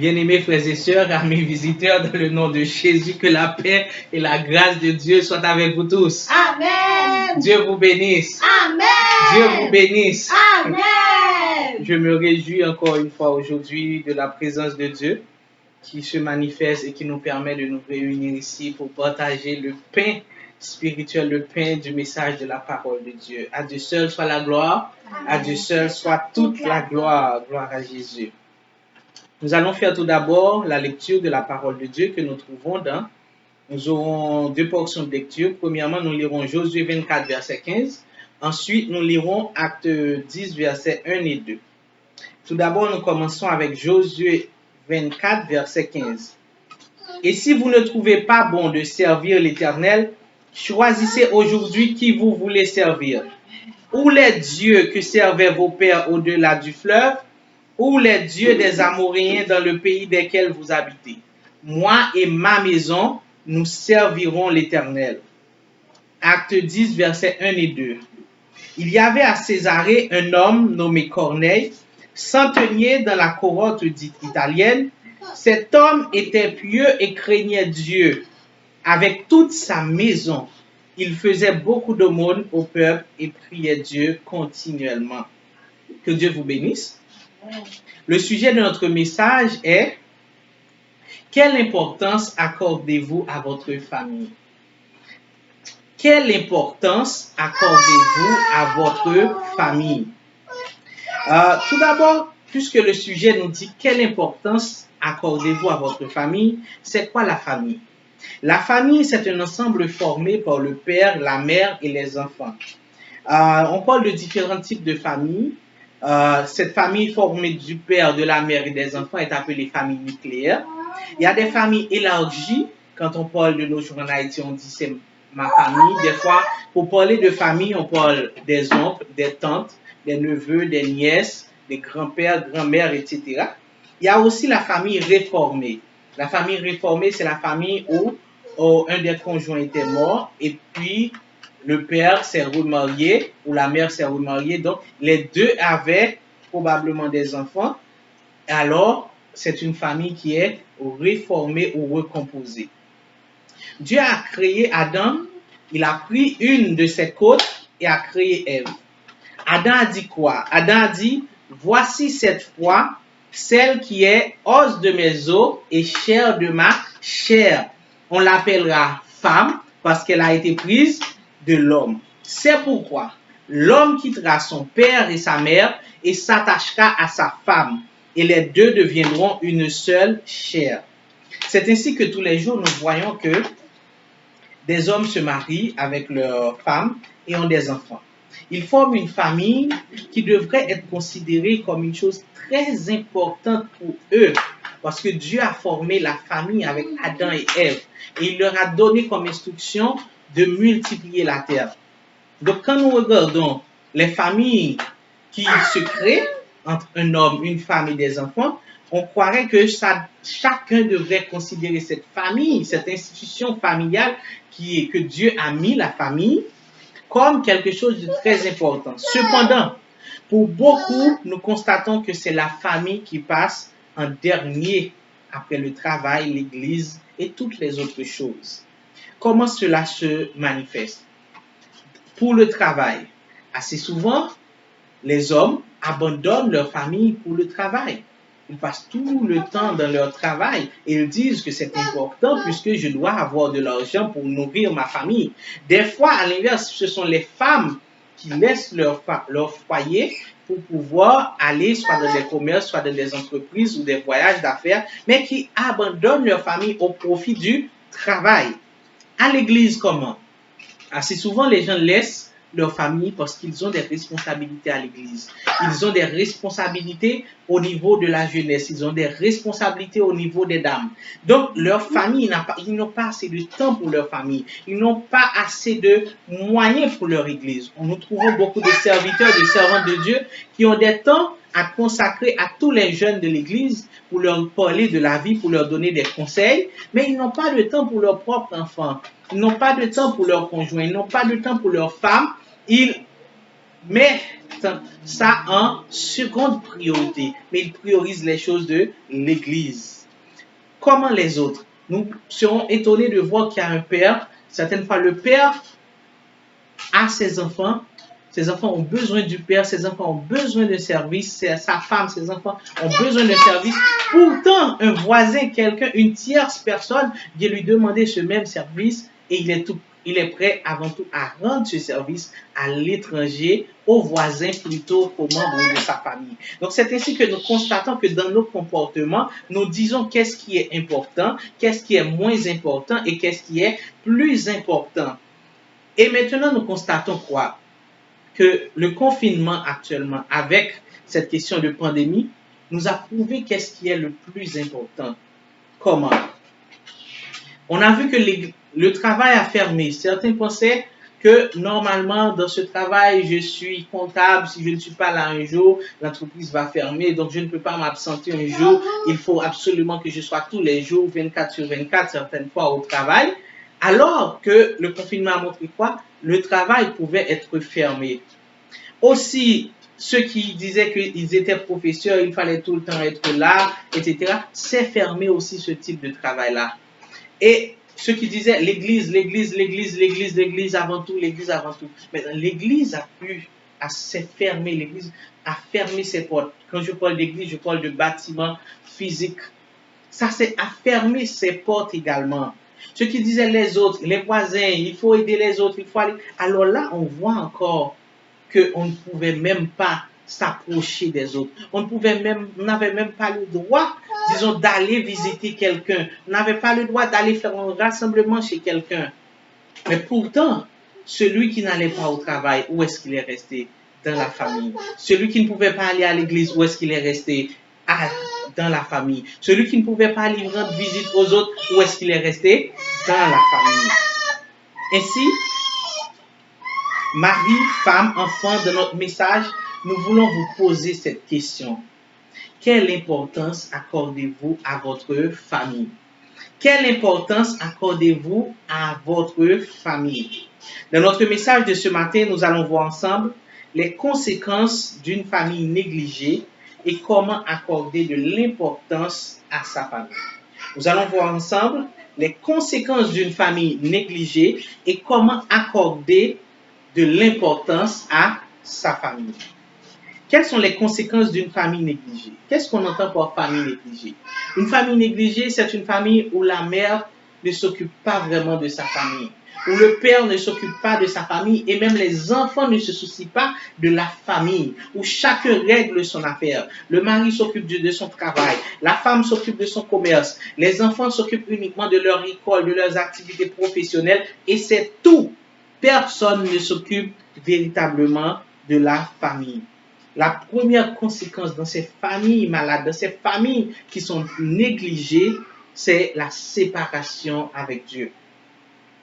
Bien-aimés frères et sœurs, amis visiteurs, dans le nom de Jésus, que la paix et la grâce de Dieu soient avec vous tous. Amen. Dieu vous bénisse. Amen. Dieu vous bénisse. Amen. Je me réjouis encore une fois aujourd'hui de la présence de Dieu qui se manifeste et qui nous permet de nous réunir ici pour partager le pain spirituel, le pain du message de la parole de Dieu. À Dieu seul soit la gloire, à Dieu seul soit toute la gloire. Gloire à Jésus. Nous allons faire tout d'abord la lecture de la parole de Dieu que nous trouvons dans. Nous aurons deux portions de lecture. Premièrement, nous lirons Josué 24, verset 15. Ensuite, nous lirons Acte 10, verset 1 et 2. Tout d'abord, nous commençons avec Josué 24, verset 15. Et si vous ne trouvez pas bon de servir l'Éternel, choisissez aujourd'hui qui vous voulez servir. Ou les dieux que servaient vos pères au-delà du fleuve, ou les dieux des Amoréens dans le pays desquels vous habitez. Moi et ma maison, nous servirons l'Éternel. Acte 10, versets 1 et 2. Il y avait à Césarée un homme nommé Corneille, centenier dans la cohorte dite italienne. Cet homme était pieux et craignait Dieu. Avec toute sa maison, il faisait beaucoup d'aumônes au peuple et priait Dieu continuellement. Que Dieu vous bénisse. Le sujet de notre message est: quelle importance accordez-vous à votre famille? Quelle importance accordez-vous à votre famille? Tout d'abord, puisque le sujet nous dit quelle importance accordez-vous à votre famille, c'est quoi la famille? La famille, c'est un ensemble formé par le père, la mère et les enfants. On parle de différents types de familles. Cette famille formée du père, de la mère et des enfants est appelée famille nucléaire. Il y a des familles élargies. Quand on parle de nos jours en Haïti, on dit c'est ma famille. Des fois, pour parler de famille, on parle des oncles, des tantes, des neveux, des nièces, des grands-pères, grand-mères, etc. Il y a aussi la famille réformée. La famille réformée, c'est la famille où un des conjoints était mort et puis le père s'est remarié ou la mère s'est remariée. Donc, les deux avaient probablement des enfants. Alors, c'est une famille qui est réformée ou recomposée. Dieu a créé Adam. Il a pris une de ses côtes et a créé Ève. Adam a dit quoi? Adam a dit: voici cette fois celle qui est os de mes os et chair de ma chair. On l'appellera femme parce qu'elle a été prise de l'homme. C'est pourquoi l'homme quittera son père et sa mère et s'attachera à sa femme, et les deux deviendront une seule chair. C'est ainsi que tous les jours nous voyons que des hommes se marient avec leurs femmes et ont des enfants. Ils forment une famille qui devrait être considérée comme une chose très importante pour eux, parce que Dieu a formé la famille avec Adam et Ève et il leur a donné comme instruction de multiplier la terre. Donc quand nous regardons les familles qui se créent entre un homme, une femme et des enfants, on croirait que chacun devrait considérer cette famille, cette institution familiale que Dieu a mis, la famille, comme quelque chose de très important. Cependant, pour beaucoup, nous constatons que c'est la famille qui passe en dernier après le travail, l'église et toutes les autres choses. Comment cela se manifeste? Pour le travail, assez souvent, les hommes abandonnent leur famille pour le travail. Ils passent tout le temps dans leur travail et ils disent que c'est important puisque je dois avoir de l'argent pour nourrir ma famille. Des fois, à l'inverse, ce sont les femmes qui laissent leur foyer pour pouvoir aller soit dans des commerces, soit dans des entreprises ou des voyages d'affaires, mais qui abandonnent leur famille au profit du travail. À l'église, comment? Assez souvent, les gens laissent leur famille parce qu'ils ont des responsabilités à l'église. Ils ont des responsabilités au niveau de la jeunesse. Ils ont des responsabilités au niveau des dames. Donc, leur famille, ils n'ont pas assez de temps pour leur famille. Ils n'ont pas assez de moyens pour leur église. Nous trouvons beaucoup de serviteurs, de servantes de Dieu qui ont des temps à consacrer à tous les jeunes de l'église pour leur parler de la vie, pour leur donner des conseils, mais ils n'ont pas de temps pour leurs propres enfants. Ils n'ont pas de temps pour leurs conjoints, ils n'ont pas de temps pour leurs femmes. Ils met ça en seconde priorité, mais il priorise les choses de l'Église. Comment les autres? Nous serons étonnés de voir qu'il y a un père. Certaines fois, le père a ses enfants ont besoin du père, ses enfants ont besoin de service, sa femme, ses enfants ont besoin de service. Pourtant, un voisin, quelqu'un, une tierce personne vient lui demander ce même service et il est prêt avant tout à rendre ce service à l'étranger, au voisin plutôt qu'aux membres de sa famille. Donc c'est ainsi que nous constatons que dans nos comportements, nous disons qu'est-ce qui est important, qu'est-ce qui est moins important et qu'est-ce qui est plus important. Et maintenant, nous constatons quoi? Que le confinement actuellement, avec cette question de pandémie, nous a prouvé qu'est-ce qui est le plus important. Comment? On a vu que le travail a fermé. Certains pensaient que normalement, dans ce travail, je suis comptable. Si je ne suis pas là un jour, l'entreprise va fermer. Donc, je ne peux pas m'absenter un jour. Il faut absolument que je sois tous les jours, 24 sur 24, certaines fois au travail. Alors que le confinement a montré quoi? Le travail pouvait être fermé. Aussi, ceux qui disaient qu'ils étaient professeurs, il fallait tout le temps être là, etc., c'est fermé aussi ce type de travail-là. Et ceux qui disaient l'église avant tout, l'église avant tout. Mais l'église s'est fermée, l'église a fermé ses portes. Quand je parle d'église, je parle de bâtiment physique. Ça a fermé ses portes également. Ceux qui disaient les autres, les voisins, il faut aider les autres, il faut aller. Alors là, on voit encore qu'on ne pouvait même pas s'approcher des autres. On n'avait même pas le droit, disons, d'aller visiter quelqu'un. On n'avait pas le droit d'aller faire un rassemblement chez quelqu'un. Mais pourtant, celui qui n'allait pas au travail, où est-ce qu'il est resté? Dans la famille. Celui qui ne pouvait pas aller à l'église, où est-ce qu'il est resté? Dans la famille. Celui qui ne pouvait pas aller rendre visite aux autres, où est-ce qu'il est resté? Dans la famille. Ainsi, Marie, femme, enfant, de notre message, nous voulons vous poser cette question. Quelle importance accordez-vous à votre famille? Quelle importance accordez-vous à votre famille? Dans notre message de ce matin, nous allons voir ensemble les conséquences d'une famille négligée et comment accorder de l'importance à sa famille. Nous allons voir ensemble les conséquences d'une famille négligée et comment accorder de l'importance à sa famille. Quelles sont les conséquences d'une famille négligée? Qu'est-ce qu'on entend par famille négligée? Une famille négligée, c'est une famille où la mère ne s'occupe pas vraiment de sa famille, où le père ne s'occupe pas de sa famille et même les enfants ne se soucient pas de la famille, où chacun règle son affaire. Le mari s'occupe de son travail, la femme s'occupe de son commerce, les enfants s'occupent uniquement de leur école, de leurs activités professionnelles et c'est tout. Personne ne s'occupe véritablement de la famille. La première conséquence dans ces familles malades, dans ces familles qui sont négligées, c'est la séparation avec Dieu.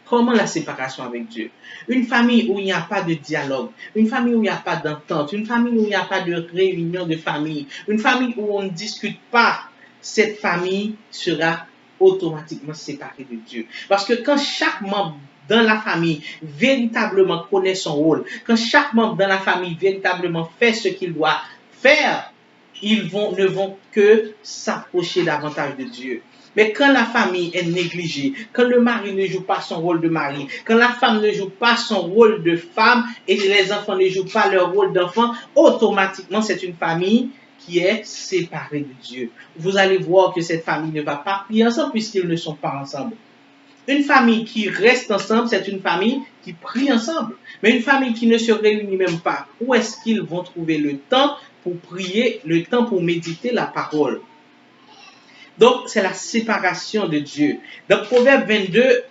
Comment la séparation avec Dieu? Une famille où il n'y a pas de dialogue, une famille où il n'y a pas d'entente, une famille où il n'y a pas de réunion de famille, une famille où on ne discute pas, cette famille sera automatiquement séparée de Dieu. Parce que quand chaque membre dans la famille véritablement connaît son rôle, quand chaque membre dans la famille véritablement fait ce qu'il doit faire, ils ne vont que s'approcher davantage de Dieu. Mais quand la famille est négligée, quand le mari ne joue pas son rôle de mari, quand la femme ne joue pas son rôle de femme et les enfants ne jouent pas leur rôle d'enfant, automatiquement c'est une famille qui est séparée de Dieu. Vous allez voir que cette famille ne va pas prier ensemble puisqu'ils ne sont pas ensemble. Une famille qui reste ensemble, c'est une famille qui prie ensemble. Mais une famille qui ne se réunit même pas, où est-ce qu'ils vont trouver le temps pour prier, le temps pour méditer la parole? Donc, c'est la séparation de Dieu. Dans Proverbe 22,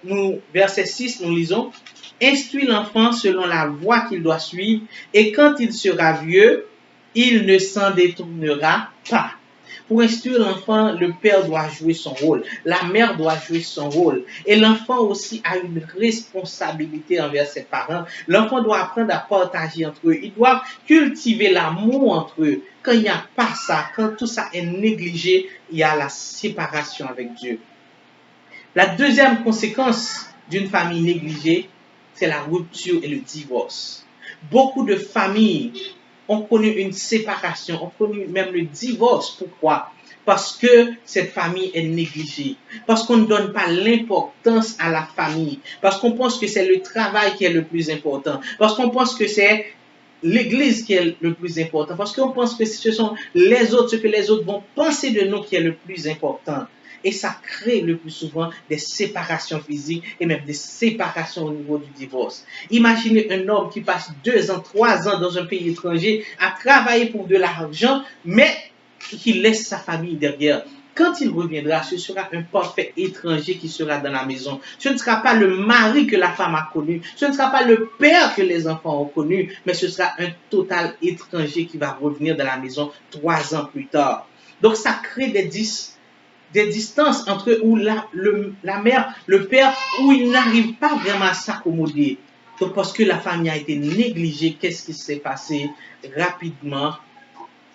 verset 6, nous lisons « Instruis l'enfant selon la voie qu'il doit suivre, et quand il sera vieux, il ne s'en détournera pas. » Pour instruire l'enfant, le père doit jouer son rôle, la mère doit jouer son rôle. Et l'enfant aussi a une responsabilité envers ses parents. L'enfant doit apprendre à partager entre eux. Ils doivent cultiver l'amour entre eux. Quand il n'y a pas ça, quand tout ça est négligé, il y a la séparation avec Dieu. La deuxième conséquence d'une famille négligée, c'est la rupture et le divorce. Beaucoup de familles ont connu une séparation, ont connu même le divorce. Pourquoi? Parce que cette famille est négligée, parce qu'on ne donne pas l'importance à la famille, parce qu'on pense que c'est le travail qui est le plus important, parce qu'on pense que c'est l'église qui est le plus important, parce qu'on pense que ce sont les autres, ce que les autres vont penser de nous qui est le plus important. Et ça crée le plus souvent des séparations physiques et même des séparations au niveau du divorce. Imaginez un homme qui passe 2 ans, 3 ans dans un pays étranger à travailler pour de l'argent, mais qui laisse sa famille derrière. Quand il reviendra, ce sera un parfait étranger qui sera dans la maison. Ce ne sera pas le mari que la femme a connu, ce ne sera pas le père que les enfants ont connu, mais ce sera un total étranger qui va revenir dans la maison 3 ans plus tard. Donc ça crée des distances entre eux où la mère, le père, où ils n'arrivent pas vraiment à s'accommoder. Donc parce que la famille a été négligée, qu'est-ce qui s'est passé? Rapidement,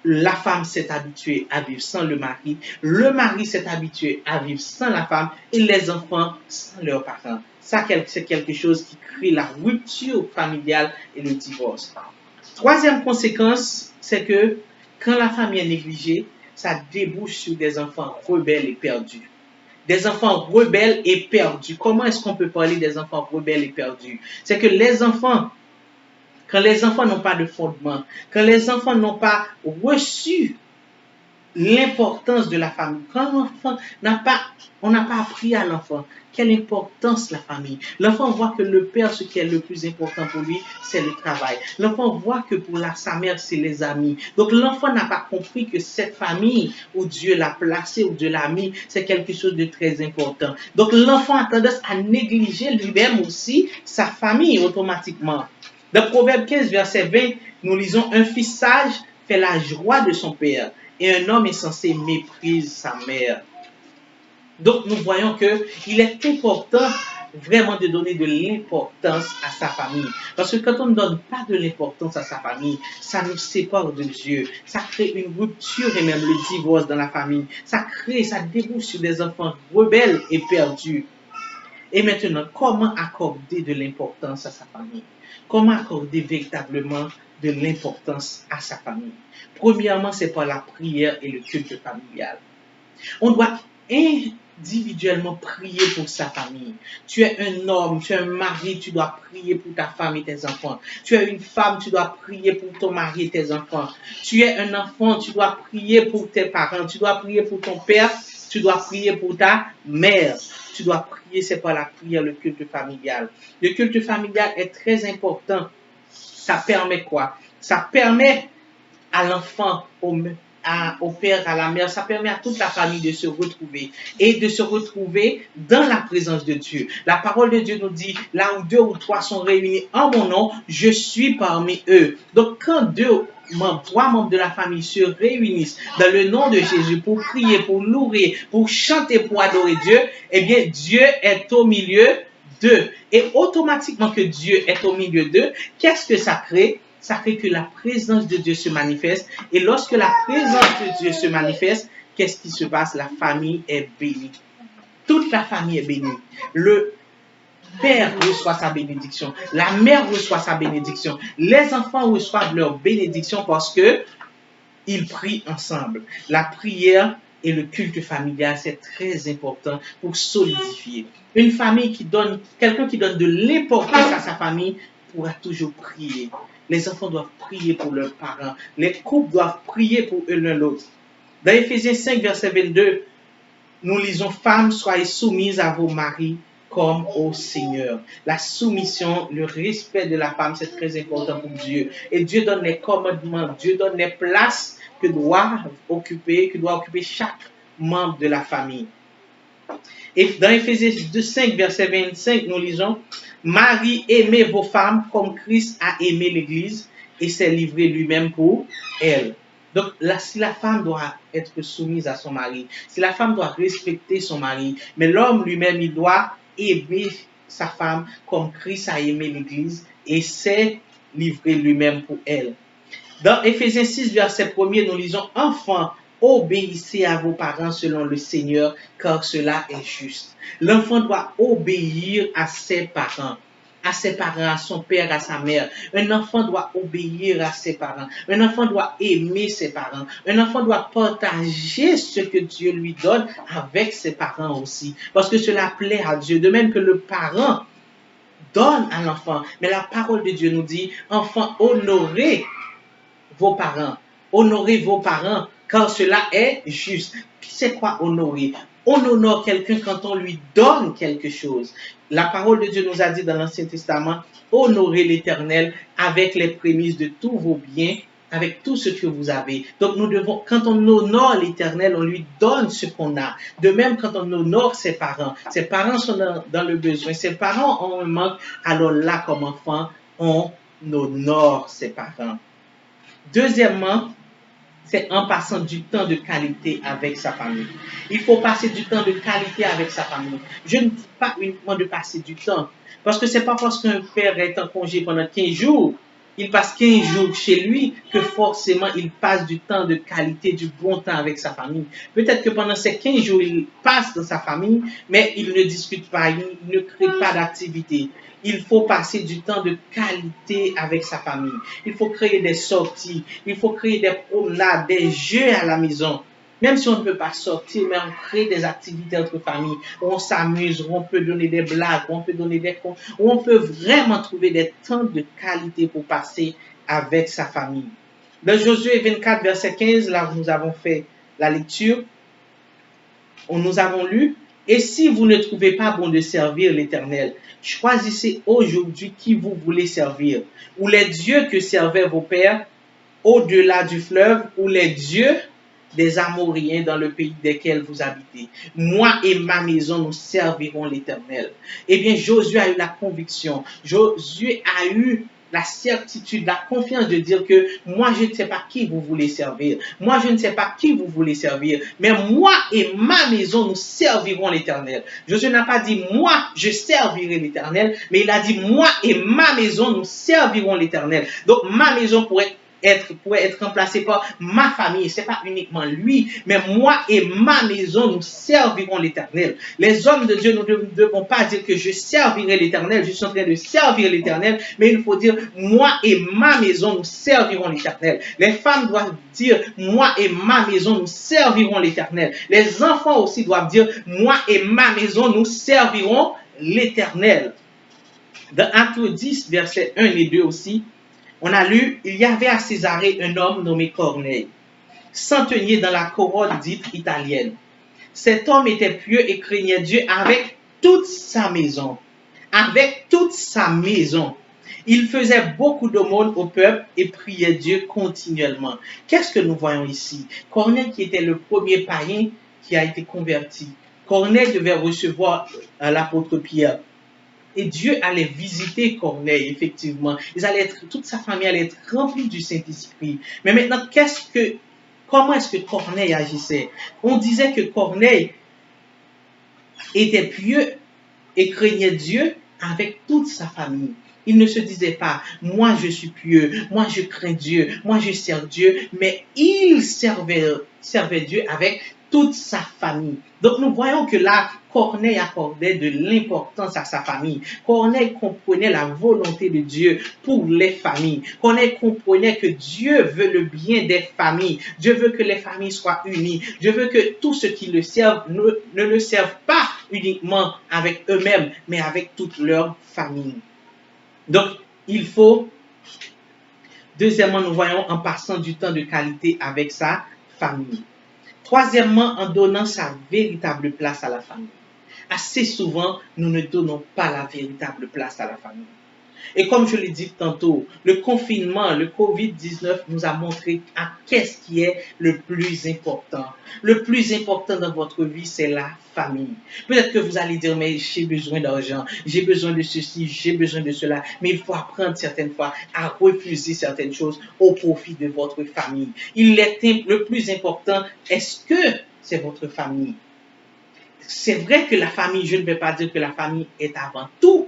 la femme s'est habituée à vivre sans le mari s'est habitué à vivre sans la femme et les enfants sans leurs parents. Ça, c'est quelque chose qui crée la rupture familiale et le divorce. Troisième conséquence, c'est que quand la famille est négligée, ça débouche sur des enfants rebelles et perdus. Des enfants rebelles et perdus. Comment est-ce qu'on peut parler des enfants rebelles et perdus? C'est que quand les enfants n'ont pas de fondement, quand les enfants n'ont pas reçu l'importance de la famille, quand l'enfant on n'a pas appris à l'enfant quelle importance la famille. L'enfant voit que le père, ce qui est le plus important pour lui, c'est le travail. L'enfant voit que pour sa mère, c'est les amis. Donc l'enfant n'a pas compris que cette famille où Dieu l'a placé, où Dieu l'a mis, c'est quelque chose de très important. Donc l'enfant a tendance à négliger lui-même aussi sa famille automatiquement. Dans Proverbe 15, verset 20, nous lisons: un fils sage fait la joie de son père, et un homme insensé méprise sa mère. Donc nous voyons qu'il est important vraiment de donner de l'importance à sa famille. Parce que quand on ne donne pas de l'importance à sa famille, ça nous sépare de Dieu. Ça crée une rupture et même le divorce dans la famille. Ça débouche sur des enfants rebelles et perdus. Et maintenant, comment accorder de l'importance à sa famille? Comment accorder véritablement de l'importance à sa famille? Premièrement, c'est par la prière et le culte familial. On doit individuellement prier pour sa famille. Tu es un homme, tu es un mari, tu dois prier pour ta femme et tes enfants. Tu es une femme, tu dois prier pour ton mari et tes enfants. Tu es un enfant, tu dois prier pour tes parents. Tu dois prier pour ton père, tu dois prier pour ta mère. Tu dois prier, c'est par la prière, le culte familial. Le culte familial est très important. Ça permet quoi? Ça permet à l'enfant, au père, à la mère, ça permet à toute la famille de se retrouver et de se retrouver dans la présence de Dieu. La parole de Dieu nous dit: là où 2 ou 3 sont réunis en mon nom, je suis parmi eux. Donc quand 3 membres de la famille se réunissent dans le nom de Jésus pour prier, pour louer, pour chanter, pour adorer Dieu, eh bien Dieu est au milieu d'eux. Et automatiquement que Dieu est au milieu d'eux, qu'est-ce que ça crée? Ça fait que la présence de Dieu se manifeste. Et lorsque la présence de Dieu se manifeste, qu'est-ce qui se passe? La famille est bénie. Toute la famille est bénie. Le père reçoit sa bénédiction. La mère reçoit sa bénédiction. Les enfants reçoivent leur bénédiction parce que ils prient ensemble. La prière et le culte familial, c'est très important pour solidifier. Une famille quelqu'un qui donne de l'importance à sa famille pourra toujours prier. Les enfants doivent prier pour leurs parents. Les couples doivent prier pour eux l'un l'autre. Dans Éphésiens 5, verset 22, nous lisons: femmes, soyez soumises à vos maris comme au Seigneur. La soumission, le respect de la femme, c'est très important pour Dieu. Et Dieu donne les commandements, Dieu donne les places que doit occuper chaque membre de la famille. Et dans Éphésiens 5, verset 25, nous lisons: Marie, aimez vos femmes comme Christ a aimé l'Église et s'est livré lui-même pour elle. Donc là, si la femme doit être soumise à son mari, si la femme doit respecter son mari, mais l'homme lui-même, il doit aimer sa femme comme Christ a aimé l'Église et s'est livré lui-même pour elle. Dans Éphésiens 6, verset 1er, nous lisons: enfants, obéissez à vos parents selon le Seigneur, car cela est juste. L'enfant doit obéir à ses parents. à ses parents, à son père, à sa mère. Un enfant doit obéir à ses parents. Un enfant doit aimer ses parents. Un enfant doit partager ce que Dieu lui donne avec ses parents aussi. Parce que cela plaît à Dieu. De même que le parent donne à l'enfant. Mais la parole de Dieu nous dit, enfants, honorez vos parents. Honorez vos parents, car cela est juste. C'est quoi honorer? On honore quelqu'un quand on lui donne quelque chose. La parole de Dieu nous a dit dans l'Ancien Testament, honorez l'Éternel avec les prémices de tous vos biens, avec tout ce que vous avez. Donc nous devons, quand on honore l'Éternel, on lui donne ce qu'on a. De même, quand on honore ses parents sont dans le besoin, ses parents ont un manque, alors là, comme enfant, on honore ses parents. Deuxièmement, c'est en passant du temps de qualité avec sa famille. Il faut passer du temps de qualité avec sa famille. Je ne dis pas uniquement de passer du temps, parce que c'est pas parce qu'un père est en congé pendant 15 jours, il passe 15 jours chez lui, que forcément il passe du temps de qualité, du bon temps avec sa famille. Peut-être que pendant ces 15 jours, il passe dans sa famille, mais il ne discute pas, il ne crée pas d'activité. Il faut passer du temps de qualité avec sa famille. Il faut créer des sorties, il faut créer des promenades, des jeux à la maison. Même si on ne peut pas sortir, mais on crée des activités entre familles, où on s'amuse, où on peut donner des blagues, où on peut donner des contes, où on peut vraiment trouver des temps de qualité pour passer avec sa famille. Dans Josué 24, verset 15, là où nous avons fait la lecture, où nous avons lu, et si vous ne trouvez pas bon de servir l'Éternel, choisissez aujourd'hui qui vous voulez servir, ou les dieux que servaient vos pères au-delà du fleuve, ou les dieux des Amoréens dans le pays desquels vous habitez. Moi et ma maison, nous servirons l'Éternel. Eh bien, Josué a eu la conviction, Josué a eu la certitude, la confiance de dire que moi, je ne sais pas qui vous voulez servir. Moi, je ne sais pas qui vous voulez servir. Mais moi et ma maison, nous servirons l'Éternel. Josué n'a pas dit moi, je servirai l'Éternel, mais il a dit moi et ma maison, nous servirons l'Éternel. Donc, ma maison pourrait être remplacé par ma famille. Ce n'est pas uniquement lui, mais moi et ma maison, nous servirons l'Éternel. Les hommes de Dieu, nous ne devons pas dire que je servirai l'Éternel, je suis en train de servir l'Éternel, mais il faut dire moi et ma maison, nous servirons l'Éternel. Les femmes doivent dire moi et ma maison, nous servirons l'Éternel. Les enfants aussi doivent dire moi et ma maison, nous servirons l'Éternel. Dans Actes 10, versets 1 et 2 aussi, on a lu, il y avait à Césarée un homme nommé Corneille, centenier dans la couronne dite italienne. Cet homme était pieux et craignait Dieu avec toute sa maison. Avec toute sa maison. Il faisait beaucoup d'aumônes au peuple et priait Dieu continuellement. Qu'est-ce que nous voyons ici? Corneille qui était le premier païen qui a été converti. Corneille devait recevoir l'apôtre Pierre. Et Dieu allait visiter Corneille, effectivement. Toute sa famille allait être remplie du Saint-Esprit. Mais maintenant, comment est-ce que Corneille agissait? On disait que Corneille était pieux et craignait Dieu avec toute sa famille. Il ne se disait pas, moi je suis pieux, moi je crains Dieu, moi je sers Dieu, mais il servait Dieu avec toute sa famille. Donc nous voyons que là, Corneille accordait de l'importance à sa famille. Corneille comprenait la volonté de Dieu pour les familles. Corneille comprenait que Dieu veut le bien des familles. Dieu veut que les familles soient unies. Dieu veut que tous ceux qui le servent ne le servent pas uniquement avec eux-mêmes, mais avec toute leur famille. Donc, il faut, deuxièmement, nous voyons en passant du temps de qualité avec sa famille. Troisièmement, en donnant sa véritable place à la famille. Assez souvent, nous ne donnons pas la véritable place à la famille. Et comme je l'ai dit tantôt, le confinement, le COVID-19 nous a montré à qu'est-ce qui est le plus important. Le plus important dans votre vie, c'est la famille. Peut-être que vous allez dire, mais j'ai besoin d'argent, j'ai besoin de ceci, j'ai besoin de cela. Mais il faut apprendre certaines fois à refuser certaines choses au profit de votre famille. Le plus important, est-ce que c'est votre famille? C'est vrai que la famille, je ne vais pas dire que la famille est avant tout,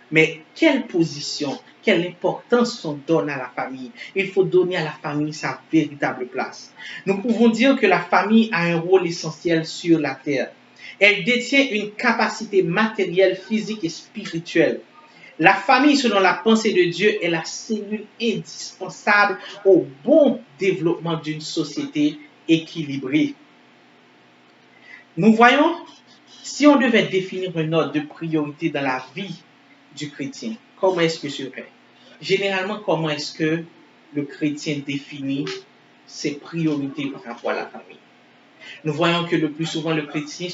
mais quelle position, quelle importance on donne à la famille? Il faut donner à la famille sa véritable place. Nous pouvons dire que la famille a un rôle essentiel sur la terre. Elle détient une capacité matérielle, physique et spirituelle. La famille, selon la pensée de Dieu, est la cellule indispensable au bon développement d'une société équilibrée. Nous voyons, si on devait définir un ordre de priorité dans la vie du chrétien, comment est-ce que ce serait? Généralement, comment est-ce que le chrétien définit ses priorités par rapport à la famille? Nous voyons que le plus souvent, le chrétien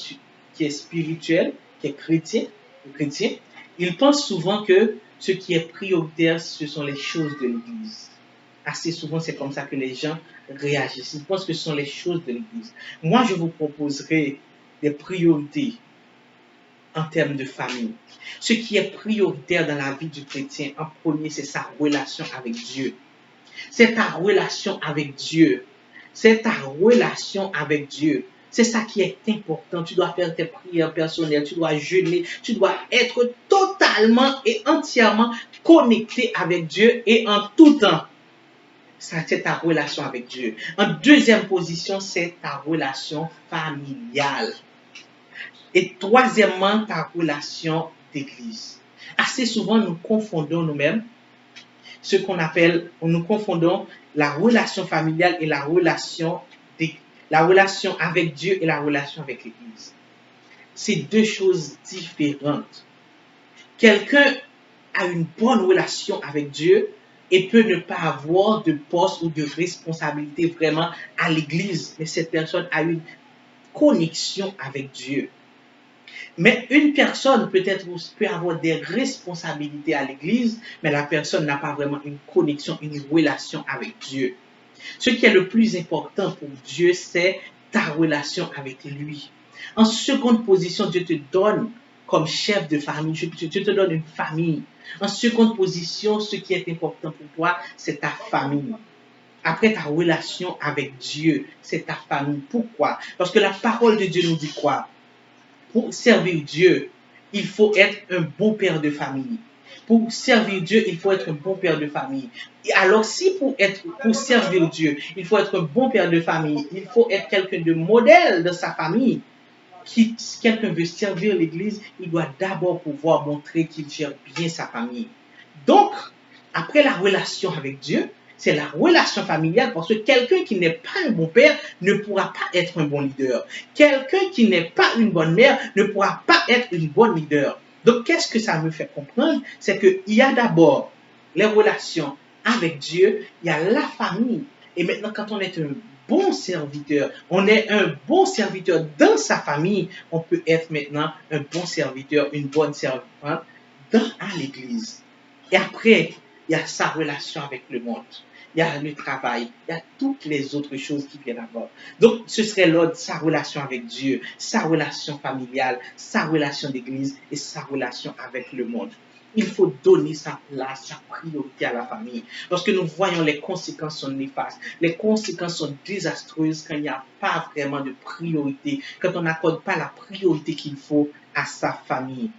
qui est spirituel, qui est chrétien, le chrétien, il pense souvent que ce qui est prioritaire, ce sont les choses de l'Église. Assez souvent, c'est comme ça que les gens réagissent. Ils pensent que ce sont les choses de l'Église. Moi, je vous proposerai des priorités en termes de famille. Ce qui est prioritaire dans la vie du chrétien, en premier, c'est sa relation avec Dieu. C'est ta relation avec Dieu. C'est ta relation avec Dieu. C'est ça qui est important. Tu dois faire tes prières personnelles, tu dois jeûner, tu dois être totalement et entièrement connecté avec Dieu et en tout temps. Ça, c'est ta relation avec Dieu. En deuxième position, c'est ta relation familiale. Et troisièmement, ta relation d'église. Assez souvent, nous confondons nous-mêmes ce qu'on appelle, nous confondons la relation familiale et la relation avec Dieu et la relation avec l'Église. C'est deux choses différentes. Quelqu'un a une bonne relation avec Dieu et peut ne pas avoir de poste ou de responsabilité vraiment à l'Église, mais cette personne a une connexion avec Dieu. Mais une personne peut avoir des responsabilités à l'Église, mais la personne n'a pas vraiment une connexion, une relation avec Dieu. Ce qui est le plus important pour Dieu, c'est ta relation avec lui. En seconde position, Dieu te donne comme chef de famille, Dieu te donne une famille. En seconde position, ce qui est important pour toi, c'est ta famille. Après ta relation avec Dieu, c'est ta famille. Pourquoi? Parce que la parole de Dieu nous dit quoi? Pour servir Dieu, il faut être un bon père de famille. Pour servir Dieu, il faut être un bon père de famille. Et alors, si pour servir Dieu, il faut être un bon père de famille, il faut être quelqu'un de modèle de sa famille. Si quelqu'un veut servir l'Église, il doit d'abord pouvoir montrer qu'il gère bien sa famille. Donc, après la relation avec Dieu, c'est la relation familiale, parce que quelqu'un qui n'est pas un bon père ne pourra pas être un bon leader. Quelqu'un qui n'est pas une bonne mère ne pourra pas être une bonne leader. Donc, qu'est-ce que ça me fait comprendre? C'est qu'il y a d'abord les relations avec Dieu, il y a la famille. Et maintenant, quand on est un bon serviteur, on est un bon serviteur dans sa famille, on peut être maintenant un bon serviteur, une bonne servante à l'Église. Et après, il y a sa relation avec le monde. Il y a le travail, il y a toutes les autres choses qui viennent avant. Donc, ce serait l'ordre, sa relation avec Dieu, sa relation familiale, sa relation d'église et sa relation avec le monde. Il faut donner sa place, sa priorité à la famille. Lorsque nous voyons les conséquences sont néfastes, les conséquences sont désastreuses quand il n'y a pas vraiment de priorité, quand on n'accorde pas la priorité qu'il faut à sa famille.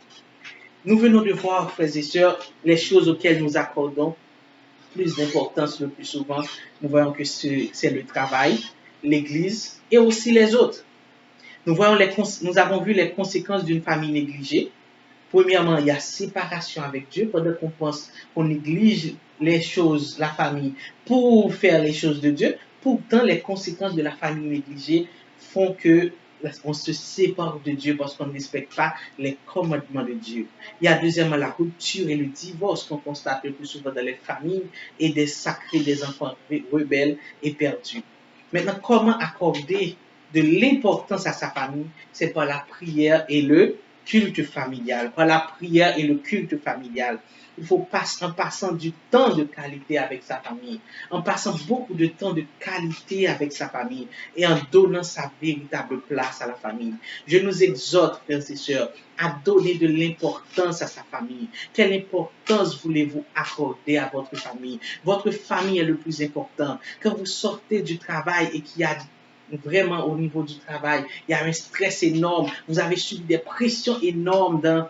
Nous venons de voir, frères et sœurs, les choses auxquelles nous accordons plus d'importance le plus souvent. Nous voyons que c'est le travail, l'Église et aussi les autres. Nous avons vu les conséquences d'une famille négligée. Premièrement, il y a séparation avec Dieu. Pendant qu'on pense qu'on néglige les choses, la famille, pour faire les choses de Dieu, pourtant les conséquences de la famille négligée font que on se sépare de Dieu parce qu'on ne respecte pas les commandements de Dieu. Il y a deuxièmement la rupture et le divorce qu'on constate le plus souvent dans les familles et des sacrés, des enfants rebelles et perdus. Maintenant, comment accorder de l'importance à sa famille? C'est par la prière et le culte familial, par la prière et le culte familial. Il faut en passant du temps de qualité avec sa famille, en passant beaucoup de temps de qualité avec sa famille et en donnant sa véritable place à la famille. Je nous exhorte, frères et sœurs, à donner de l'importance à sa famille. Quelle importance voulez-vous accorder à votre famille? Votre famille est le plus important. Quand vous sortez du travail et qu'il y a vraiment au niveau du travail, il y a un stress énorme, vous avez subi des pressions énormes dans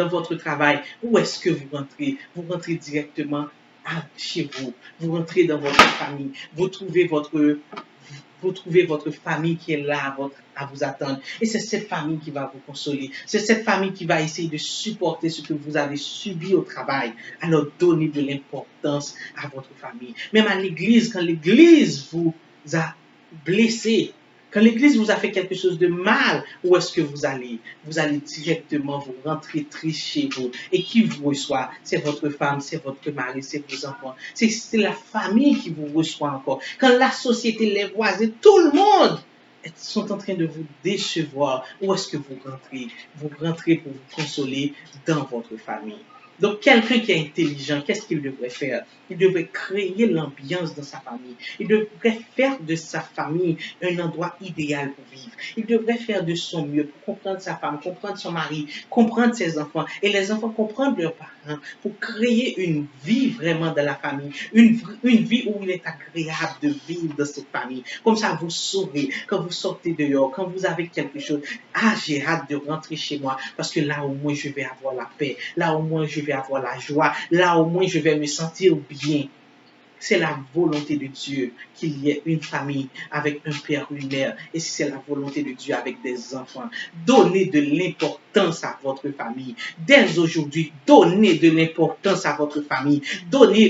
votre travail, où est-ce que vous rentrez? Vous rentrez directement chez vous, vous rentrez dans votre famille, vous trouvez vous trouvez votre famille qui est là à vous attendre. Et c'est cette famille qui va vous consoler. C'est cette famille qui va essayer de supporter ce que vous avez subi au travail. Alors donnez de l'importance à votre famille. Même à l'église, quand l'église vous a blessé, quand l'église vous a fait quelque chose de mal, où est-ce que vous allez? Vous allez directement vous rentrer triste chez vous. Et qui vous reçoit? C'est votre femme, c'est votre mari, c'est vos enfants. C'est la famille qui vous reçoit encore. Quand la société, les voisins, tout le monde sont en train de vous décevoir, où est-ce que vous rentrez? Vous rentrez pour vous consoler dans votre famille. Donc, quelqu'un qui est intelligent, qu'est-ce qu'il devrait faire? Il devrait créer l'ambiance dans sa famille. Il devrait faire de sa famille un endroit idéal pour vivre. Il devrait faire de son mieux pour comprendre sa femme, comprendre son mari, comprendre ses enfants. Et les enfants comprendre leurs parents pour créer une vie vraiment dans la famille. Une vie où il est agréable de vivre dans cette famille. Comme ça, vous saurez quand vous sortez dehors, quand vous avez quelque chose. Ah, j'ai hâte de rentrer chez moi parce que là, au moins, je vais avoir la paix. Là, au moins, je vais avoir la joie. Là, au moins, je vais me sentir bien. C'est la volonté de Dieu qu'il y ait une famille avec un père, une mère. Et c'est la volonté de Dieu avec des enfants. Donnez de l'importance à votre famille. Dès aujourd'hui, donnez de l'importance à votre famille.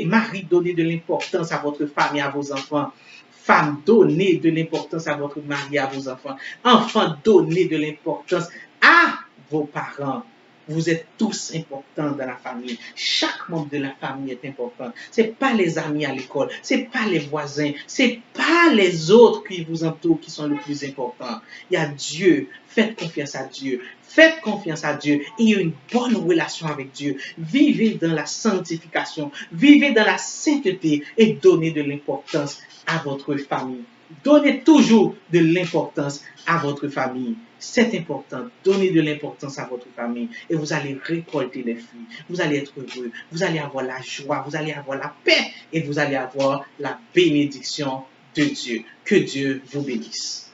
Mari, donnez de l'importance à votre famille, à vos enfants. Femme, donnez de l'importance à votre mari, à vos enfants. Enfants, donnez de l'importance à vos parents. Vous êtes tous importants dans la famille. Chaque membre de la famille est important. C'est pas les amis à l'école, c'est pas les voisins, c'est pas les autres qui vous entourent qui sont le plus importants. Il y a Dieu. Faites confiance à Dieu. Faites confiance à Dieu. Ayez une bonne relation avec Dieu. Vivez dans la sanctification. Vivez dans la sainteté et donnez de l'importance à votre famille. Donnez toujours de l'importance à votre famille. C'est important. Donnez de l'importance à votre famille et vous allez récolter les fruits. Vous allez être heureux. Vous allez avoir la joie. Vous allez avoir la paix et vous allez avoir la bénédiction de Dieu. Que Dieu vous bénisse.